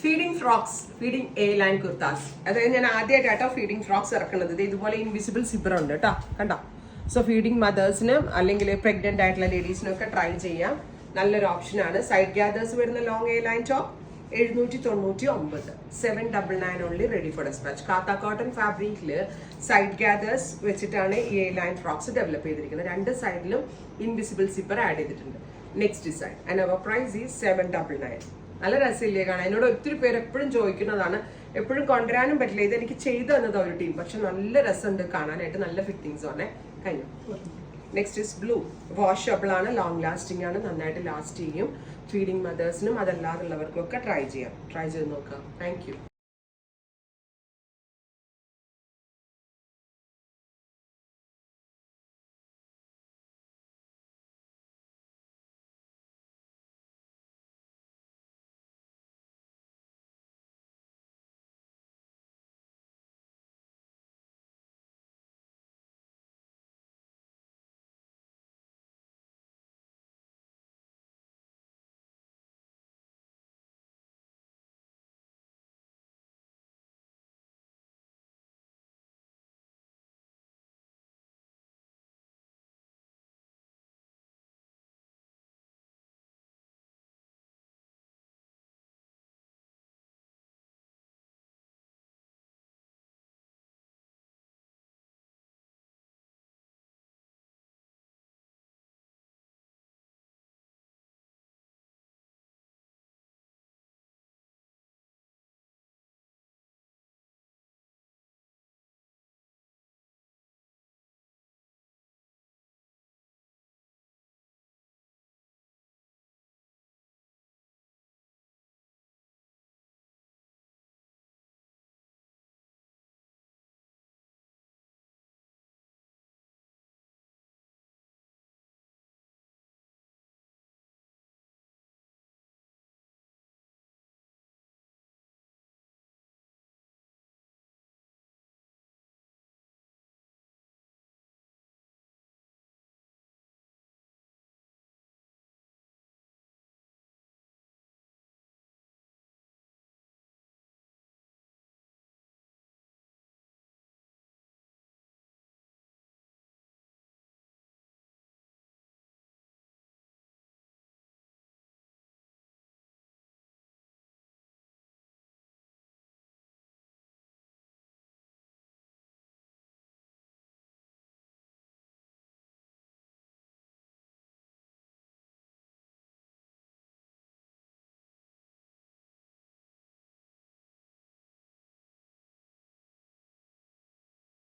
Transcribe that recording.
Feeding frocks, feeding A line kurtas. അതായത് ഞാൻ ആദ്യമായിട്ടാട്ടോ feeding frocks ഇറക്കുന്നത്. ഇത് ഇതുപോലെ ഇൻവിസിബിൾ സിബർ ഉണ്ട് കേട്ടോ, കണ്ടോ. സോ ഫീഡിംഗ് മദേഴ്സിനും അല്ലെങ്കിൽ പ്രഗ്നന്റ് ആയിട്ടുള്ള ലേഡീസിനും ഒക്കെ ട്രൈ ചെയ്യാം. നല്ലൊരു ഓപ്ഷനാണ്. സൈഡ് ഗ്യാദേഴ്സ് വരുന്ന long a line top 799, 799 only, ready for dispatch. കാത്ത കോട്ടൺ ഫാബ്രിക്കില് സൈഡ് ഗ്യാദേഴ്സ് വെച്ചിട്ടാണ് ഈ എ ലൈൻ ഫ്രോക്സ് ഡെവലപ്പ് ചെയ്തിരിക്കുന്നത്. രണ്ട് സൈഡിലും ഇൻവിസിബിൾ സിപ്പർ ആഡ് ചെയ്തിട്ടുണ്ട്. Next design and our price is 799. നല്ല രസമില്ലേ കാണാൻ? എന്നോട് ഒത്തിരി പേര് എപ്പോഴും ചോദിക്കുന്നതാണ്, എപ്പോഴും കൊണ്ടുവരാനും പറ്റില്ല. ഇത് എനിക്ക് ചെയ്തു തന്നത് ഒരു ടീം, പക്ഷെ നല്ല രസമുണ്ട് കാണാനായിട്ട്, നല്ല ഫിറ്റിങ്സും ആണ്. കഴിഞ്ഞു. Next is blue. വാഷബിൾ ആണ്, ലോങ് ലാസ്റ്റിംഗ് ആണ്, നന്നായിട്ട് ലാസ്റ്റ് ചെയ്യും. ഫീഡിംഗ് മദേഴ്സിനും അതല്ലാതുള്ളവർക്കും ഒക്കെ ട്രൈ ചെയ്ത് നോക്കാം. Thank you.